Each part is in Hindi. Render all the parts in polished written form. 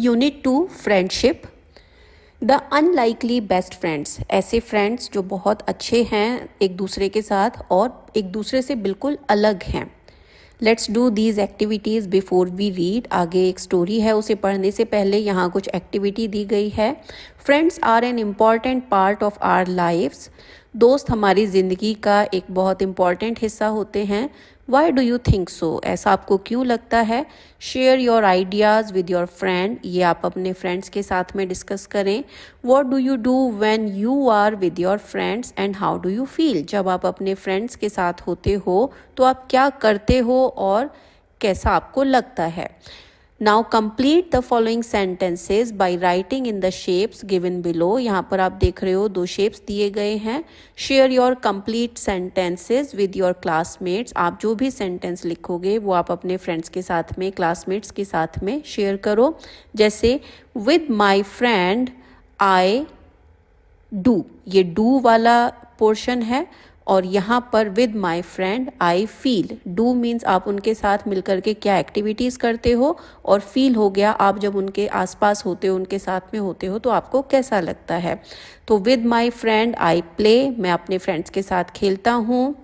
Unit 2 friendship. The unlikely best friends, ऐसे फ्रेंड्स जो बहुत अच्छे हैं एक दूसरे के साथ और एक दूसरे से बिल्कुल अलग हैं। Let's do these activities before we read. आगे एक स्टोरी है, उसे पढ़ने से पहले यहाँ कुछ एक्टिविटी दी गई है। Friends are an important part of our lives. दोस्त हमारी ज़िंदगी का एक बहुत इम्पॉर्टेंट हिस्सा होते हैं। Why do you think so, ऐसा आपको क्यों लगता है? Share your ideas with your friend, ये आप अपने फ्रेंड्स के साथ में डिस्कस करें। What do you do when you are with your friends and how do you feel, जब आप अपने फ्रेंड्स के साथ होते हो तो आप क्या करते हो और कैसा आपको लगता है। Now complete the following sentences by writing in the shapes given below. यहाँ पर आप देख रहे हो 2 शेप्स दिए गए हैं। Share your complete sentences with your classmates, आप जो भी सेंटेंस लिखोगे वो आप अपने फ्रेंड्स के साथ में, क्लासमेट्स के साथ में शेयर करो। जैसे with my friend I do, ये डू वाला पोर्शन है और यहाँ पर with my friend I feel. Do means आप उनके साथ मिलकर के क्या एक्टिविटीज़ करते हो, और फील हो गया आप जब उनके आसपास होते हो, उनके साथ में होते हो तो आपको कैसा लगता है। तो with my friend I play, मैं अपने फ्रेंड्स के साथ खेलता हूँ।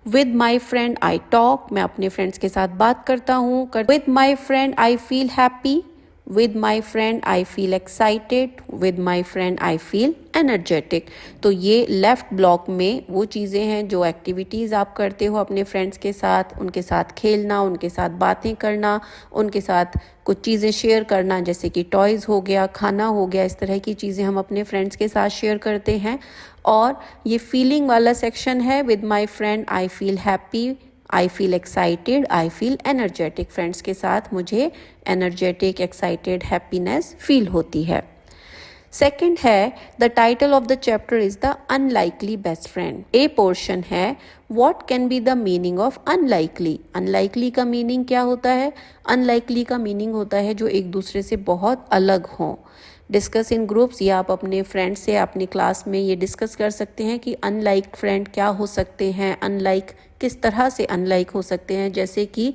With my friend I talk, मैं अपने फ्रेंड्स के साथ बात करता हूँ। With my friend I feel happy. With my friend I feel excited. With my friend I feel energetic. तो ये लेफ्ट ब्लॉक में वो चीज़ें हैं जो एक्टिविटीज़ आप करते हो अपने फ्रेंड्स के साथ, उनके साथ खेलना, उनके साथ बातें करना, उनके साथ कुछ चीज़ें शेयर करना, जैसे कि टॉयज़ हो गया, खाना हो गया, इस तरह की चीज़ें हम अपने फ्रेंड्स के साथ शेयर करते हैं। और ये फीलिंग वाला सेक्शन है, with my friend I feel happy, I feel excited, I feel energetic. Friends के साथ मुझे एनर्जेटिक, एक्साइटेड, हैप्पीनेस फील होती है। सेकेंड है the title of the chapter is the unlikely best friend. A portion है what can be the meaning of unlikely. Unlikely का मीनिंग क्या होता है? अनलाइकली का मीनिंग होता है जो एक दूसरे से बहुत अलग हों। डिस्कस इन ग्रुप्स, या आप अपने फ्रेंड से अपनी क्लास में ये डिस्कस कर सकते हैं कि अनलाइक फ्रेंड क्या हो सकते हैं, अनलाइक किस तरह से अनलाइक हो सकते हैं। जैसे कि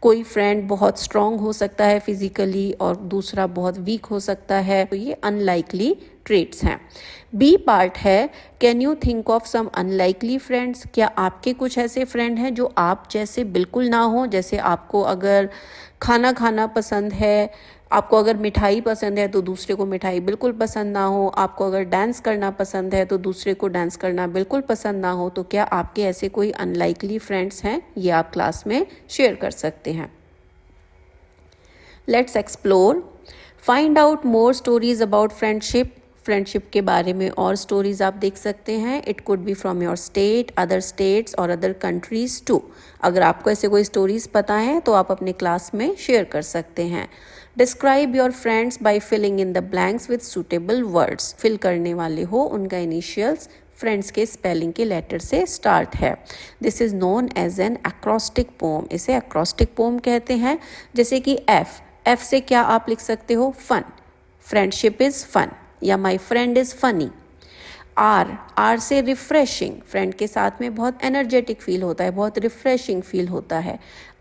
कोई फ्रेंड बहुत स्ट्रॉन्ग हो सकता है फिजिकली और दूसरा बहुत वीक हो सकता है, तो ये अनलाइकली ट्रेट्स हैं। बी पार्ट है can you think of some unlikely friends, क्या आपके कुछ ऐसे फ्रेंड हैं जो आप जैसे बिल्कुल ना हो। जैसे आपको अगर खाना खाना पसंद है, आपको अगर मिठाई पसंद है तो दूसरे को मिठाई बिल्कुल पसंद ना हो, आपको अगर डांस करना पसंद है तो दूसरे को डांस करना बिल्कुल पसंद ना हो, तो क्या आपके ऐसे कोई अनलाइकली फ्रेंड्स हैं? ये आप क्लास में शेयर कर सकते हैं। Let's explore, find out more stories about friendship. Friendship के बारे में और स्टोरीज आप देख सकते हैं। It could be from your state, other states और अदर कंट्रीज टू। अगर आपको ऐसे कोई स्टोरीज पता है तो आप अपने क्लास में शेयर कर सकते हैं। Describe your friends by filling in the blanks with suitable words. Fill करने वाले हो उनका इनिशियल्स फ्रेंड्स के स्पेलिंग के लेटर से स्टार्ट है। This is known as an acrostic poem. इसे एक्रोस्टिक पोम कहते हैं। जैसे कि एफ से क्या आप लिख सकते हो? फन, फ्रेंडशिप इज फन, या my friend is funny. R से रिफ्रेशिंग, फ्रेंड के साथ में बहुत एनर्जेटिक फील होता है, बहुत रिफ्रेशिंग फील होता है।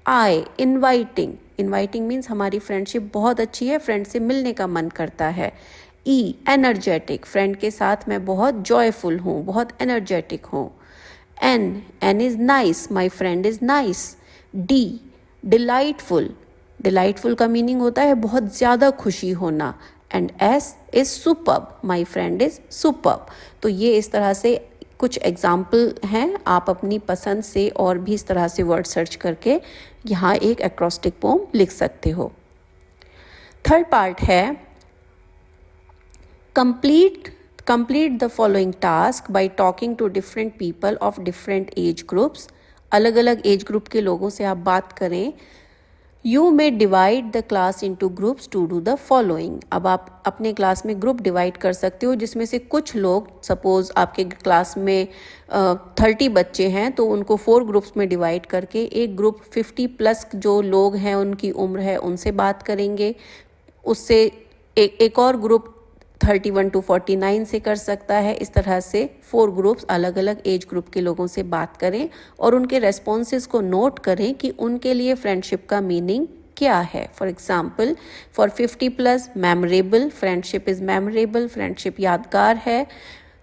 आई इनवाइटिंग, इनवाइटिंग मीन्स हमारी फ्रेंडशिप बहुत अच्छी है, फ्रेंड से मिलने का मन करता है। ई एनर्जेटिक, फ्रेंड के साथ मैं बहुत जॉयफुल हूँ, बहुत एनर्जेटिक हूँ। N is nice, my friend is nice. D delightful, delightful का मीनिंग होता है बहुत ज़्यादा खुशी होना। And S is superb, my friend is superb. तो ये इस तरह से कुछ एग्जाम्पल हैं, आप अपनी पसंद से और भी इस तरह से वर्ड सर्च करके यहाँ एक एक्रोस्टिक पोम लिख सकते हो। थर्ड पार्ट है complete the following task by talking to different people of different age groups. अलग अलग एज ग्रुप के लोगों से आप बात करें। You may divide the class into groups to do the following. अब आप अपने क्लास में ग्रुप डिवाइड कर सकते हो, जिसमें से कुछ लोग, सपोज आपके क्लास में 30 बच्चे हैं तो उनको 4 ग्रुप्स में डिवाइड करके एक ग्रुप 50 प्लस जो लोग हैं उनकी उम्र है उनसे बात करेंगे। उससे एक और ग्रुप 31 to 49 से कर सकता है। इस तरह से 4 ग्रुप्स अलग अलग एज ग्रुप के लोगों से बात करें और उनके रेस्पॉन्सेस को नोट करें कि उनके लिए फ्रेंडशिप का मीनिंग क्या है। For example for 50+ memorable, friendship is memorable, friendship यादगार है।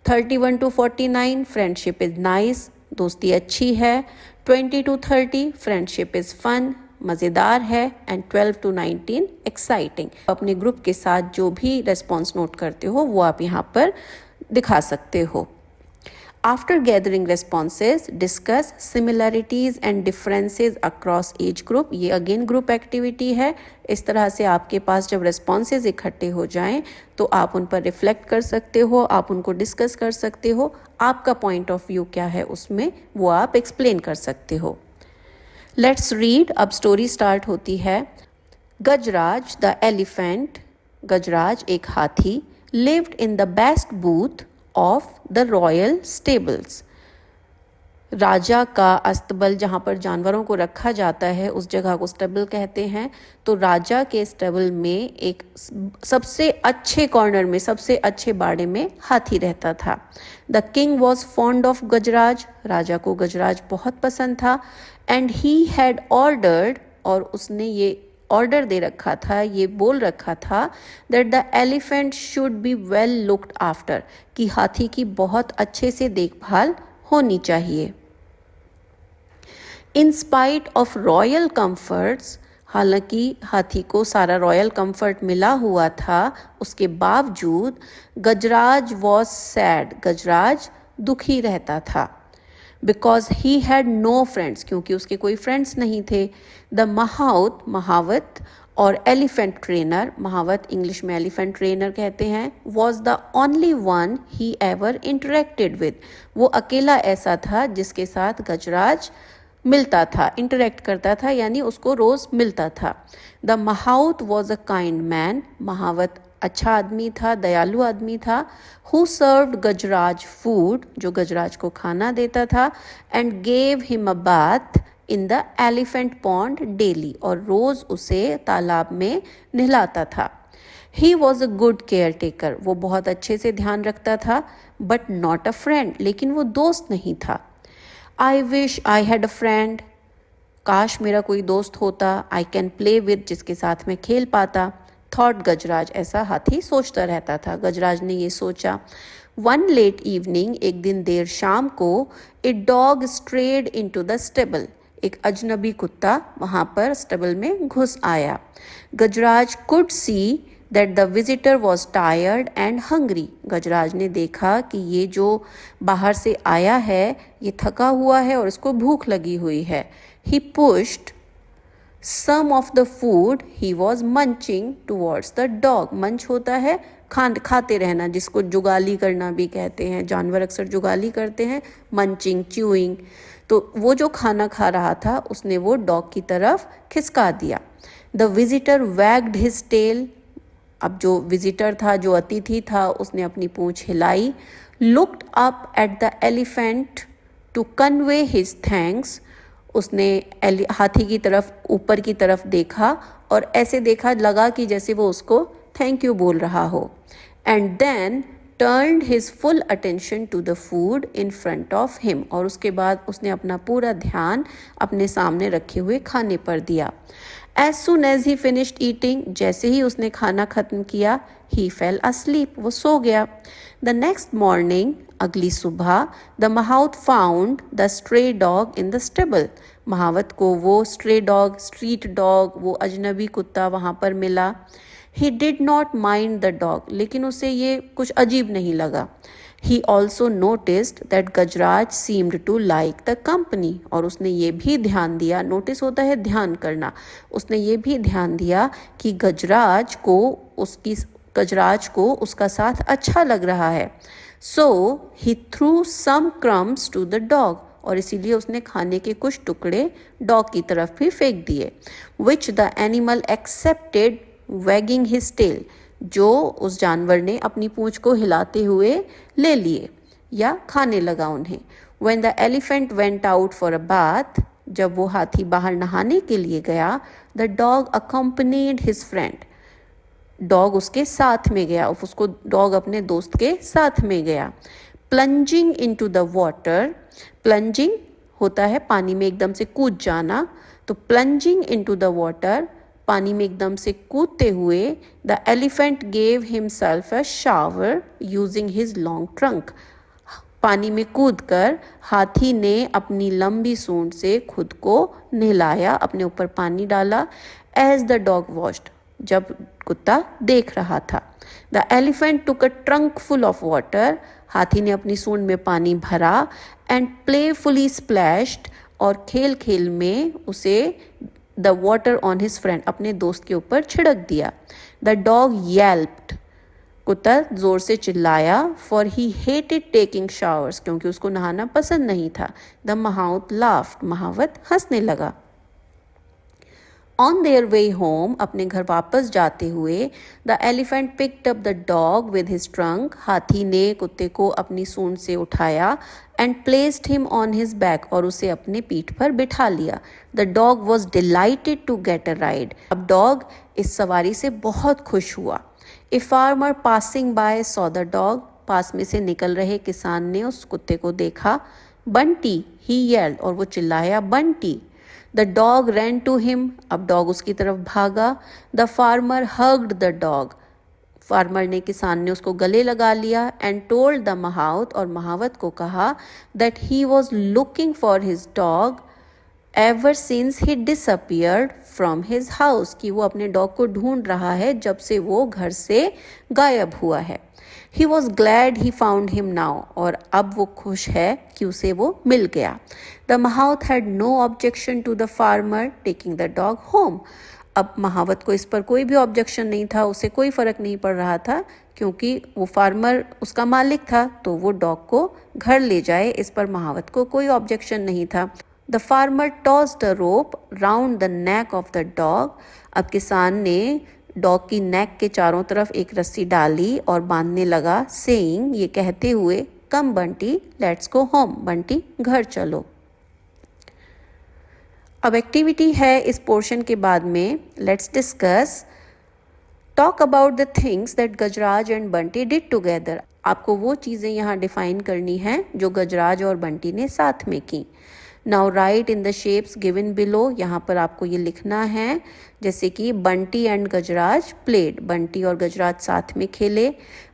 31 to 49 फ्रेंडशिप इज़ नाइस, दोस्ती अच्छी है। 20 to 30 फ्रेंडशिप इज़ फन, मज़ेदार है। And 12 to 19 exciting. अपने ग्रुप के साथ जो भी रेस्पॉन्स नोट करते हो वो आप यहाँ पर दिखा सकते हो। After gathering responses, discuss similarities and differences across age group। ये अगेन ग्रुप एक्टिविटी है। इस तरह से आपके पास जब responses इकट्ठे हो जाएं तो आप उन पर रिफ्लेक्ट कर सकते हो, आप उनको डिस्कस कर सकते हो, आपका पॉइंट ऑफ व्यू क्या है उसमें वो आप एक्सप्लेन कर सकते हो। Let's read. अब स्टोरी स्टार्ट होती है। गजराज द एलिफेंट, गजराज एक हाथी, lived in the best booth of the royal stables. राजा का अस्तबल, जहाँ पर जानवरों को रखा जाता है उस जगह को स्टेबल कहते हैं। तो राजा के स्टेबल में एक सबसे अच्छे कॉर्नर में, सबसे अच्छे बाड़े में हाथी रहता था। The king was fond of Gajraj, राजा को गजराज बहुत पसंद था। एंड ही हैड ऑर्डर्ड, और उसने ये ऑर्डर दे रखा था, ये बोल रखा था that the elephant should be well looked after, कि हाथी की बहुत अच्छे से देखभाल होनी चाहिए। इन स्पाइट ऑफ रॉयल कंफर्ट्स, हालांकि हाथी को सारा रॉयल कंफर्ट मिला हुआ था, उसके बावजूद गजराज वॉज सैड, गजराज दुखी रहता था। Because he had no friends, क्योंकि उसके कोई फ्रेंड्स नहीं थे। द महाउत, महावत और एलिफेंट ट्रेनर, महावत इंग्लिश में एलिफेंट ट्रेनर कहते हैं, was the only one he ever interacted with, वो अकेला ऐसा था जिसके साथ गजराज मिलता था, इंटरेक्ट करता था, यानी उसको रोज मिलता था। The mahout was a kind man, महावत अच्छा आदमी था, दयालु आदमी था। हु सर्व्ड गजराज फूड, जो गजराज को खाना देता था। And gave him a bath in the elephant pond daily, और रोज उसे तालाब में नहलाता था। ही was a good care taker, वो बहुत अच्छे से ध्यान रखता था। बट नॉट अ फ्रेंड, लेकिन वो दोस्त नहीं था। I wish I had a friend, काश मेरा कोई दोस्त होता। आई कैन प्ले विद, जिसके साथ मैं खेल पाता। थॉट गजराज, ऐसा हाथी सोचता रहता था। गजराज ने ये सोचा। वन लेट इवनिंग, एक दिन देर शाम को, a dog strayed into the stable, एक अजनबी कुत्ता वहाँ पर स्टेबल में घुस आया। Gajraj could see that the visitor was tired and hungry, Gajraj ने देखा कि ये जो बाहर से आया है ये थका हुआ है और इसको भूख लगी हुई है। ही pushed some of the food he was munching towards the dog। मंच होता है खाते रहना, जिसको जुगाली करना भी कहते हैं, जानवर अक्सर जुगाली करते हैं, मंचिंग, च्यूइंग। तो वो जो खाना खा रहा था उसने वो डॉग की तरफ खिसका दिया। The visitor wagged his tail, अब जो विजिटर था, जो अतिथि था, उसने अपनी पूंछ हिलाई। Looked up at the elephant to convey his thanks, उसने हाथी की तरफ, ऊपर की तरफ देखा और ऐसे देखा लगा कि जैसे वो उसको थैंक यू बोल रहा हो। And then turned his full attention to the food in front of him, और उसके बाद उसने अपना पूरा ध्यान अपने सामने रखे हुए खाने पर दिया। As soon as he finished eating, जैसे ही उसने खाना खत्म किया, ही फेल अस्लीप, वो सो गया। द नेक्स्ट मॉर्निंग, अगली सुबह, the mahout found the stray dog in the stable, महावत को वो स्ट्रे डॉग, स्ट्रीट डॉग, वो अजनबी कुत्ता वहाँ पर मिला। He did not mind the dog, लेकिन उसे ये कुछ अजीब नहीं लगा। He also noticed that Gajraj seemed to like the company, और उसने ये भी ध्यान दिया, नोटिस होता है ध्यान करना, उसने ये भी ध्यान दिया कि गजराज को उसका साथ अच्छा लग रहा है। So he threw some crumbs to the dog, और इसीलिए उसने खाने के कुछ टुकड़े डॉग की तरफ भी फेंक दिए। Which the animal accepted wagging his tail, जो उस जानवर ने अपनी पूंछ को हिलाते हुए ले लिए या खाने लगा उन्हें। When the elephant went out for a bath, जब वो हाथी बाहर नहाने के लिए गया, the dog accompanied his friend, dog उसके साथ में गया, उसको डॉग अपने दोस्त के साथ में गया। Plunging into the water, plunging होता है पानी में एकदम से कूद जाना, तो प्लंजिंग इनटू द वाटर, पानी में एकदम से कूदते हुए the elephant gave himself a shower using his long trunk. पानी में कूदकर हाथी ने अपनी लंबी सूंड से खुद को नहलाया, अपने ऊपर पानी डाला। एज द डॉग वॉच्ड, जब कुत्ता देख रहा था। The elephant took a trunk full of water, हाथी ने अपनी सूंड में पानी भरा। एंड प्लेफुली स्प्लैश्ड, और खेल खेल में उसे the water on his friend, अपने दोस्त के ऊपर छिड़क दिया। द डॉग येल्प्ड, कुत्ता जोर से चिल्लाया। For he hated taking showers, क्योंकि उसको नहाना पसंद नहीं था। द महाउत लाफ्ड, महावत हंसने लगा। ऑन देयर वे होम, अपने घर वापस जाते हुए the elephant picked up the dog with his trunk, हाथी ने कुत्ते को अपनी सूंड से उठाया। And placed him on his back, और उसे अपने पीठ पर बिठा लिया। The dog was delighted to get a ride, अब डॉग इस सवारी से बहुत खुश हुआ। A farmer passing by saw the dog, पास में से निकल रहे किसान ने उस कुत्ते को देखा। बंटी, ही येल्ड, और वो चिल्लाया Bunty. The dog ran to him, अब डॉग उसकी तरफ भागा। The farmer hugged the dog, farmer ने, किसान ने उसको गले लगा लिया। एंड टोल्ड द महावत, और महावत को कहा that he was looking for his dog ever since he disappeared from his house, कि वो अपने डॉग को ढूंढ रहा है जब से वो घर से गायब हुआ है। He was glad he found him now, और अब वो खुश है कि उसे वो मिल गया। The mahout had no objection to the farmer taking the dog home, अब महावत को इस पर कोई भी ऑब्जेक्शन नहीं था, उसे कोई फर्क नहीं पड़ रहा था, क्योंकि वो फार्मर उसका मालिक था, तो वो डॉग को घर ले जाए, इस पर महावत को कोई ऑब्जेक्शन नहीं था। The farmer tossed the rope round the neck of the dog, अब किसान ने डॉग की नेक के चारों तरफ एक रस्सी डाली और बांधने लगा। सेइंग, ये कहते हुए, come Bunty let's go home, Bunty घर चलो। अब एक्टिविटी है इस पोर्शन के बाद में, let's discuss. Talk about the things that Gajraj and Bunty did together, आपको वो चीज़ें यहाँ डिफाइन करनी हैं जो गजराज और बंटी ने साथ में की। Now right in the shapes given below, यहाँ पर आपको ये लिखना है, जैसे कि Bunty and Gajraj played, Bunty और गजराज साथ में खेले।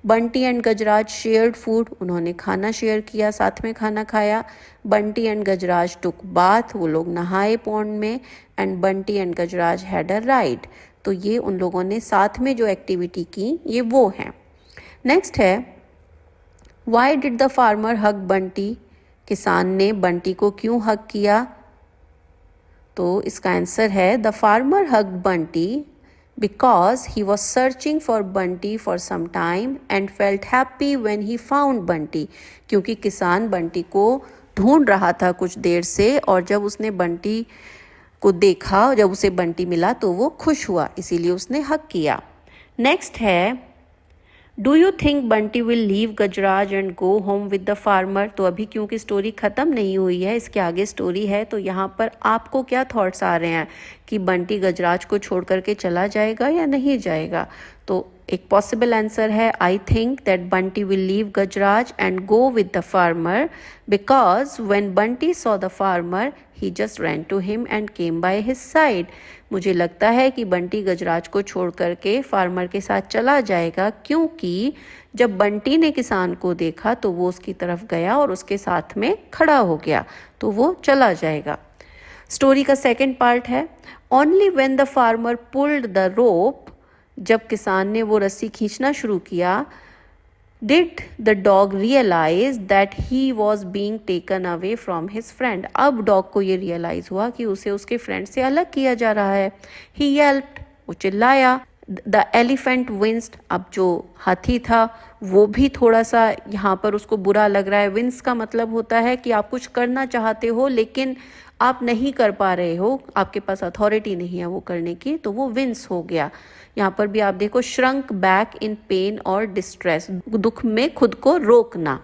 Bunty and Gajraj shared food, उन्होंने खाना शेयर किया, साथ में खाना खाया। Bunty and Gajraj took bath, वो लोग नहाए पॉन्ड में। And Bunty and Gajraj had a ride, तो ये उन लोगों ने साथ में जो एक्टिविटी की ये वो है। नेक्स्ट है, why did the farmer hug Bunty, किसान ने बंटी को क्यों हग किया, तो इसका आंसर है the farmer hug Bunty because he was searching for Bunty for some time and felt happy when he found Bunty, क्योंकि किसान बंटी को ढूंढ रहा था कुछ देर से, और जब उसने बंटी को देखा, जब उसे बंटी मिला तो वो खुश हुआ, इसीलिए उसने हग किया। नेक्स्ट है, do you think Bunty will leave Gajraj and go home with the farmer, तो अभी क्योंकि स्टोरी ख़त्म नहीं हुई है, इसके आगे स्टोरी है, तो यहाँ पर आपको क्या थॉट्स आ रहे हैं कि बंटी गजराज को छोड़ करके चला जाएगा या नहीं जाएगा। तो एक पॉसिबल आंसर है, I think that Bunty will leave Gajraj and go with the farmer because when Bunty saw the farmer he just ran to him and came by his side, मुझे लगता है कि बंटी गजराज को छोड़ करके फार्मर के साथ चला जाएगा, क्योंकि जब बंटी ने किसान को देखा तो वो उसकी तरफ गया और उसके साथ में खड़ा हो गया, तो वो चला जाएगा। स्टोरी का सेकंड पार्ट है, only when the farmer pulled the rope, जब किसान ने वो रस्सी खींचना शुरू किया, did the dog realise that he was being taken away from his friend, अब डॉग को ये रियलाइज हुआ कि उसे उसके फ्रेंड से अलग किया जा रहा है। ही येल्प्ड, वो चिल्लाया। द एलिफेंट विंस्ड, अब जो हाथी था वो भी थोड़ा सा यहाँ पर उसको बुरा लग रहा है। विंस का मतलब होता है कि आप कुछ करना चाहते हो लेकिन आप नहीं कर पा रहे हो, आपके पास अथॉरिटी नहीं है वो करने की, तो वो विंस हो गया। यहाँ पर भी आप देखो, श्रंक बैक इन पेन और डिस्ट्रेस, दुख में खुद को रोकना।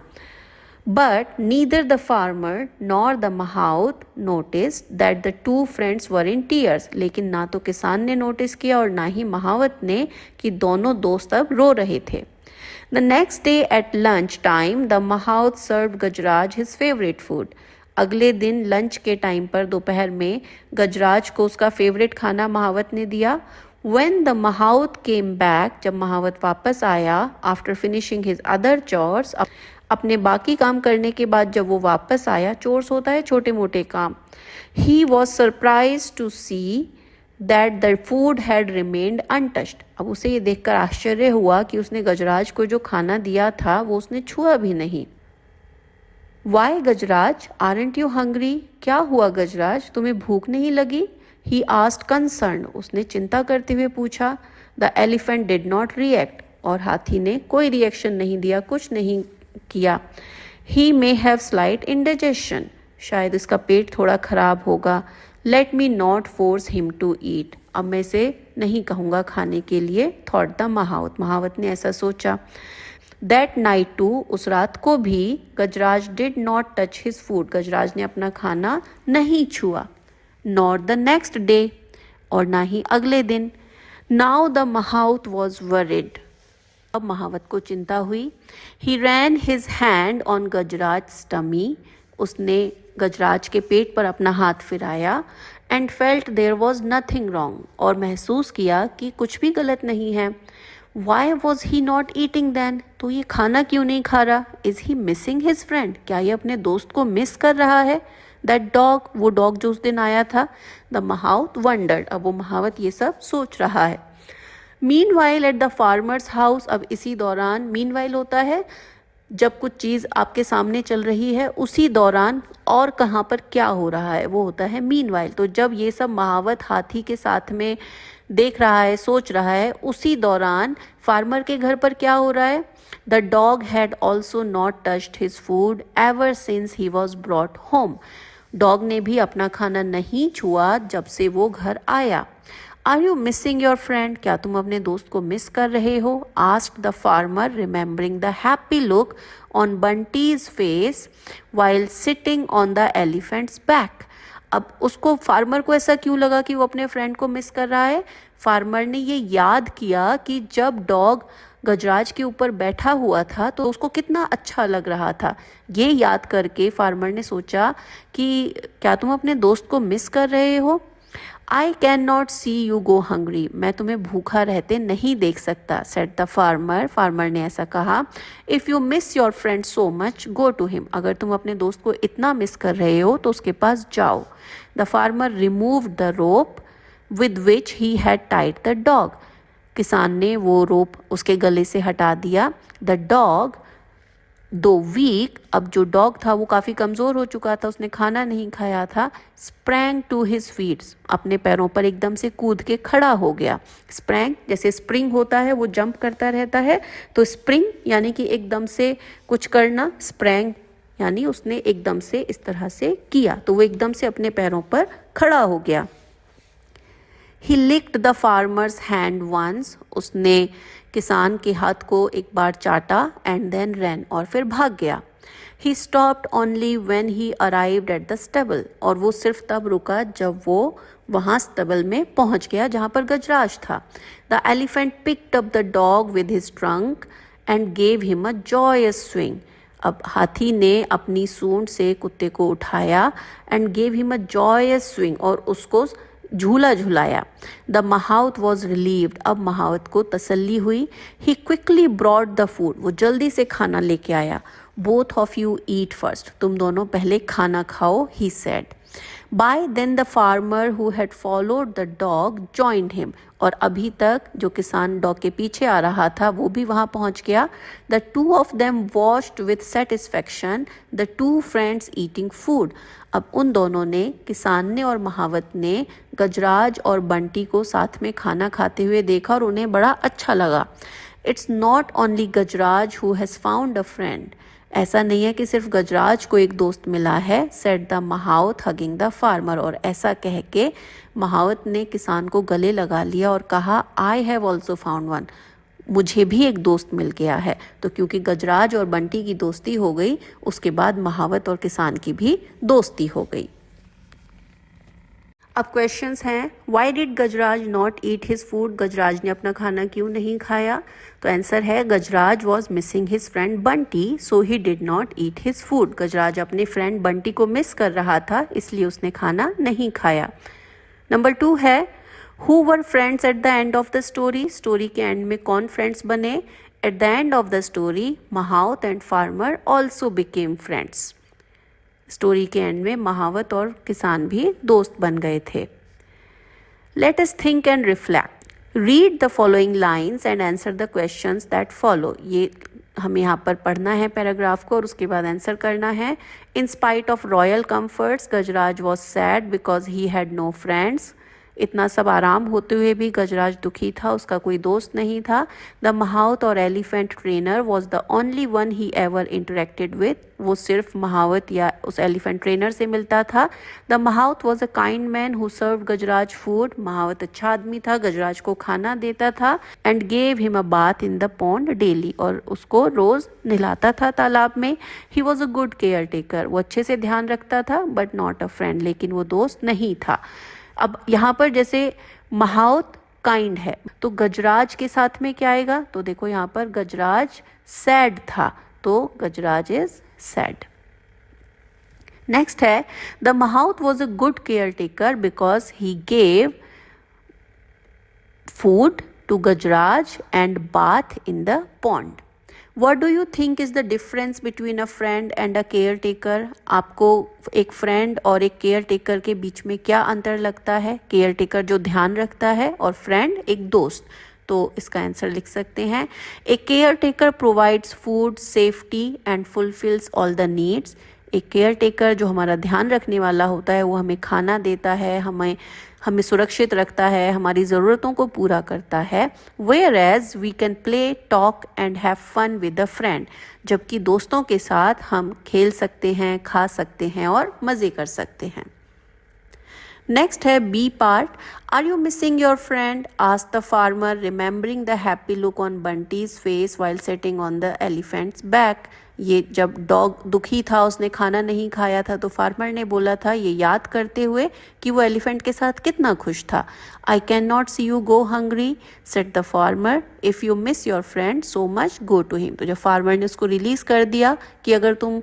But neither the farmer nor the mahout noticed that the two friends were in tears, लेकिन ना तो किसान ने नोटिस किया और ना ही महावत ने कि दोनों दोस्त अब रो रहे थे। The next day at lunch time the mahout served Gajraj his favourite food, अगले दिन लंच के टाइम पर दोपहर में गजराज को उसका फेवरेट खाना महावत ने दिया। When the महावत came back, जब महावत वापस आया after finishing his other chores, अपने बाकी काम करने के बाद जब वो वापस आया, चोर्स होता है छोटे मोटे काम, he was surprise to see that the food had remained untouched. अब उसे ये देखकर आश्चर्य हुआ कि उसने गजराज को जो खाना दिया था वो उसने छुआ भी नहीं। Why Gajraj, aren't you hungry? क्या हुआ गजराज, तुम्हें भूख नहीं लगी? ही आस्क्ड कंसर्न, उसने चिंता करते हुए पूछा। The elephant did not react, और हाथी ने कोई रिएक्शन नहीं दिया, कुछ नहीं किया। He may have slight indigestion, शायद इसका पेट थोड़ा खराब होगा। Let me not force him to eat, अब मैं इसे नहीं कहूँगा खाने के लिए। थॉट द महावत, महावत ने ऐसा सोचा। दैट नाइट टू, उस रात को भी Gajraj did not touch his food, Gajraj ने अपना खाना नहीं छुआ। नॉट द नेक्स्ट डे, और ना ही अगले दिन। नाउ द महावत वॉज वरिड, अब महावत को चिंता हुई। He ran his hand on Gajraj tummy, उसने गजराज के पेट पर अपना हाथ फिराया। And felt there was nothing wrong, और महसूस किया कि कुछ भी गलत नहीं है। Why was he not eating then, तो ये खाना क्यों नहीं खा रहा? Is he missing his friend, क्या ये अपने दोस्त को मिस कर रहा है? दैट डॉग, वो डॉग जो उस दिन आया था। द महावत वंडर्ड, अब वो महावत ये सब सोच रहा है। Mean while at the farmers house, अब इसी दौरान, मीन वाइल होता है जब कुछ चीज़ आपके सामने चल रही है उसी दौरान और कहाँ पर क्या हो रहा है, वो होता है मीन वाइल। तो जब ये सब महावत हाथी के साथ में देख रहा है, सोच रहा है, उसी दौरान फार्मर के घर पर क्या हो रहा है? The dog had also not touched his food ever since he was brought home, dog ने भी अपना खाना नहीं छुआ जब से वो घर आया। Are you missing your friend, क्या तुम अपने दोस्त को मिस कर रहे हो? Asked the farmer, remembering the happy look on Bunty's face while sitting on the elephant's back. अब उसको, फार्मर को ऐसा क्यों लगा कि वो अपने फ्रेंड को मिस कर रहा है? फार्मर ने ये याद किया कि जब डॉग गजराज के ऊपर बैठा हुआ था तो उसको कितना अच्छा लग रहा था। ये याद करके फार्मर ने सोचा कि क्या तुम अपने दोस्त को मिस कर रहे हो? I can not see you go hungry, मैं तुम्हें भूखा रहते नहीं देख सकता। सेड द फार्मर, फार्मर ने ऐसा कहा। If you miss your friend so much go to him, अगर तुम अपने दोस्त को इतना मिस कर रहे हो तो उसके पास जाओ। The farmer remove the rope with which he had tied the dog, किसान ने वो रोप उसके गले से हटा दिया। द डॉग दो वीक, अब जो डॉग था वो काफ़ी कमज़ोर हो चुका था, उसने खाना नहीं खाया था। स्प्रैंग टू हिज फीट्स, अपने पैरों पर एकदम से कूद के खड़ा हो गया। स्प्रैंग जैसे स्प्रिंग होता है, वो जंप करता रहता है, तो स्प्रिंग यानी कि एकदम से कुछ करना, स्प्रैंग यानी उसने एकदम से इस तरह से किया, तो वो एकदम से अपने पैरों पर खड़ा हो गया। He licked the farmer's hand once, उसने किसान के हाथ को एक बार चाटा। एंड देन रैन, और फिर भाग गया। He stopped only when he arrived at the stable, और वो सिर्फ तब रुका जब वो वहाँ स्टेबल में पहुँच गया जहाँ पर गजराज था। The elephant picked up the dog with his trunk and gave him a joyous swing, अब हाथी ने अपनी सूंड से कुत्ते को उठाया। And gave him a joyous swing, और उसको झूला झुलाया। द महावत वॉज रिलीव्ड, अब महावत को तसल्ली हुई। He quickly brought the food, वो जल्दी से खाना लेके आया। Both of you eat first, तुम दोनों पहले खाना खाओ, he said. Bye then the farmer who had followed the dog joined him, और अभी तक जो किसान डॉग के पीछे आ रहा था वो भी वहाँ पहुँच गया। The two of them watched with satisfaction the two friends eating food, अब उन दोनों ने, किसान ने और महावत ने, गजराज और बंटी को साथ में खाना खाते हुए देखा और उन्हें बड़ा अच्छा लगा। It's not only Gajraj who has found a friend, ऐसा नहीं है कि सिर्फ गजराज को एक दोस्त मिला है। Said the mahout hugging the farmer, और ऐसा कह के महावत ने किसान को गले लगा लिया और कहा, I have also found one, मुझे भी एक दोस्त मिल गया है। तो क्योंकि गजराज और बंटी की दोस्ती हो गई, उसके बाद महावत और किसान की भी दोस्ती हो गई। अब क्वेश्चंस हैं, why did Gajraj not eat his food, Gajraj ने अपना खाना क्यों नहीं खाया? तो आंसर है Gajraj was missing his friend Bunty so he did not eat his food, Gajraj अपने फ्रेंड बंटी को मिस कर रहा था इसलिए उसने खाना नहीं खाया। नंबर 2 है, who were friends at the end of the story, story के एंड में कौन फ्रेंड्स बने? At the end of the story mahout and farmer also became friends, story के एंड में महावत और किसान भी दोस्त बन गए थे। Let us think and reflect, read the following lines and answer the questions that follow, ये हमें यहाँ पर पढ़ना है पैराग्राफ को और उसके बाद आंसर करना है। In spite of royal comforts Gajraj was sad because he had no friends, इतना सब आराम होते हुए भी गजराज दुखी था, उसका कोई दोस्त नहीं था। द महावत और elephant trainer was the only one he ever interacted with, वो सिर्फ महावत या उस एलिफेंट ट्रेनर से मिलता था। द महावत was a kind man who serve Gajraj food, महावत अच्छा आदमी था, गजराज को खाना देता था। And gave him a bath in the pond daily, और उसको रोज नहलाता था तालाब में। He was a good care taker, वो अच्छे से ध्यान रखता था, बट नॉट अ फ्रेंड, लेकिन वो दोस्त नहीं था। अब यहाँ पर जैसे महावत काइंड है तो गजराज के साथ में क्या आएगा? तो देखो यहाँ पर गजराज सैड था तो गजराज इज सैड। नेक्स्ट है, द महावत was a good care taker because he gave food to Gajraj and bath in the pond. What do you think is the difference between a friend and a caretaker? आपको एक फ्रेंड और एक केयर टेकर के बीच में क्या अंतर लगता है? केयर टेकर जो ध्यान रखता है और फ्रेंड एक दोस्त, तो इसका आंसर लिख सकते हैं। A care taker provides food safety and fulfils all the needs, एक केयर टेकर जो हमारा ध्यान रखने वाला होता है वो हमें खाना देता है, हमें सुरक्षित रखता है, हमारी ज़रूरतों को पूरा करता है। Whereas we can play talk and have fun with a friend, जबकि दोस्तों के साथ हम खेल सकते हैं, खा सकते हैं और मज़े कर सकते हैं। नेक्स्ट है B part, are you missing your friend, asked the farmer remembering the happy look on Bunty's face while sitting on the elephant's back. ये जब डॉग दुखी था, उसने खाना नहीं खाया था, तो फार्मर ने बोला था ये याद करते हुए कि वो एलिफेंट के साथ कितना खुश था। I can not see you go hungry said the farmer, if you miss your friend so much go to him. तो जब फार्मर ने उसको रिलीज़ कर दिया कि अगर तुम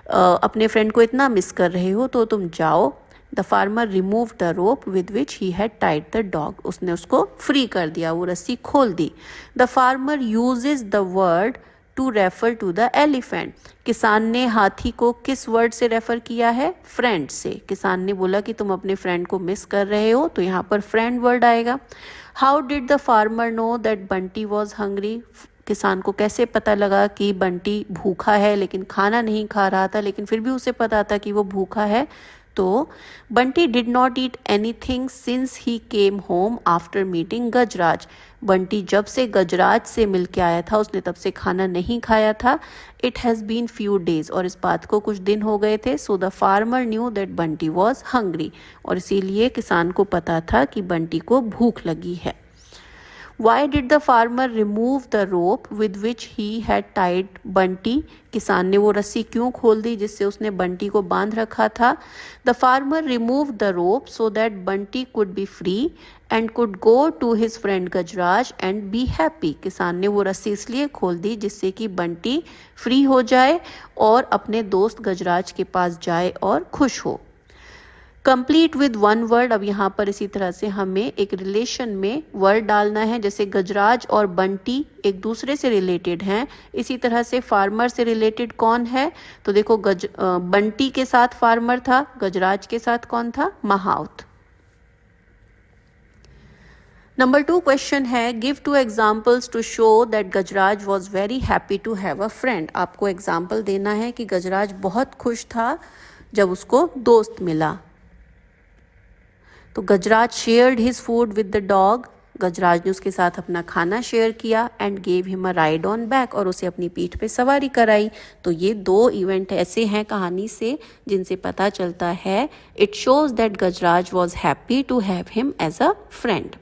अपने फ्रेंड को इतना मिस कर रहे हो तो तुम जाओ। The farmer remove the rope with which he had tied the dog, उसने उसको फ्री कर दिया, वो रस्सी खोल दी। The farmer uses the word to refer to the elephant, किसान ने हाथी को किस वर्ड से रेफर किया है? फ्रेंड से। किसान ने बोला कि तुम अपने फ्रेंड को मिस कर रहे हो, तो यहाँ पर फ्रेंड वर्ड आएगा। How did the farmer know that Bunty was hungry, किसान को कैसे पता लगा कि बंटी भूखा है, लेकिन खाना नहीं खा रहा था, लेकिन फिर भी उसे पता था कि वो भूखा है। तो Bunty did not eat anything since he came home after meeting Gajraj, Bunty जब से गजराज से मिल के आया था उसने तब से खाना नहीं खाया था। It has been few days, और इस बात को कुछ दिन हो गए थे। So the farmer knew that Bunty was hungry, और इसीलिए किसान को पता था कि बंटी को भूख लगी है। Why did the farmer remove the rope with which he had tied Bunty? किसान ने वो रस्सी क्यों खोल दी जिससे उसने बंटी को बांध रखा था? The farmer removed the rope so that Bunty could be free and could go to his friend Gajraj and be happy. किसान ने वो रस्सी इसलिए खोल दी जिससे कि बंटी फ्री हो जाए और अपने दोस्त गजराज के पास जाए और खुश हो। कंप्लीट विद वन वर्ड, अब यहाँ पर इसी तरह से हमें एक रिलेशन में वर्ड डालना है, जैसे गजराज और बंटी एक दूसरे से रिलेटेड हैं, इसी तरह से फार्मर से रिलेटेड कौन है? तो देखो बंटी के साथ फार्मर था, गजराज के साथ कौन था? महावत। नंबर 2 क्वेश्चन है, give 2 examples to show that Gajraj was very happy to have a friend. आपको एग्जाम्पल देना है कि गजराज बहुत खुश था जब उसको दोस्त मिला। तो Gajraj shared his food with the dog, Gajraj ने उसके साथ अपना खाना शेयर किया। And gave him a ride on back, और उसे अपनी पीठ पे सवारी कराई। तो ये 2 इवेंट ऐसे हैं कहानी से जिनसे पता चलता है it shows that Gajraj was happy to have him as a friend.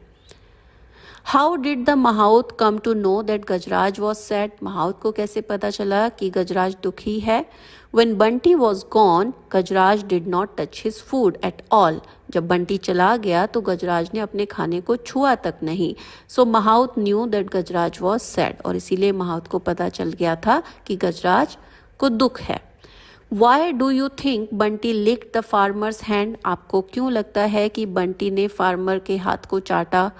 How did the mahout come to know that Gajraj was sad, महावत को कैसे पता चला कि गजराज दुखी है? When Bunty was gone, Gajraj did not touch his food at all. जब बंटी चला गया तो गजराज ने अपने खाने को छुआ तक नहीं. So mahout knew that Gajraj was sad, और इसीलिए महाउत को पता चल गया था कि गजराज को दुख है. Y do you think Bunty licked the farmer's hand? आपको क्यों लगता है कि बंटी ने फार्मर के हाथ को चाटा?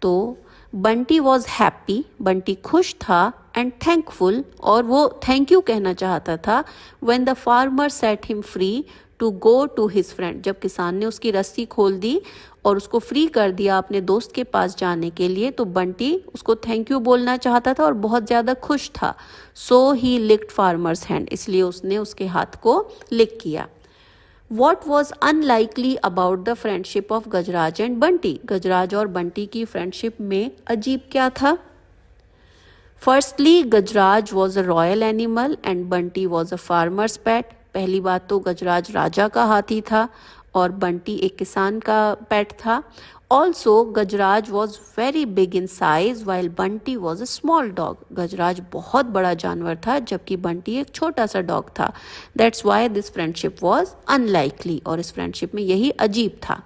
तो बंटी वॉज हैप्पी, बंटी खुश था, एंड थैंकफुल, और वो थैंक यू कहना चाहता था, when the farmer set him free to go to his friend. जब किसान ने उसकी रस्सी खोल दी और उसको फ्री कर दिया अपने दोस्त के पास जाने के लिए, तो बंटी उसको थैंक यू बोलना चाहता था और बहुत ज़्यादा खुश था. सो ही लिक्ड फार्मर्स हैंड, इसलिए उसने उसके हाथ को लिक किया. What was unlikely about the friendship of Gajraj and Bunty? Gajraj और बंटी की फ्रेंडशिप में अजीब क्या था? Firstly Gajraj was a royal animal and Bunty was a farmer's pet. पहली बात तो गजराज राजा का हाथी था और बंटी एक किसान का पेट था. Also Gajraj was very big in size while Bunty was a small dog. Gajraj बहुत बड़ा जानवर था जबकि बंटी एक छोटा सा डॉग था. That's why this friendship was unlikely, और इस फ्रेंडशिप में यही अजीब था.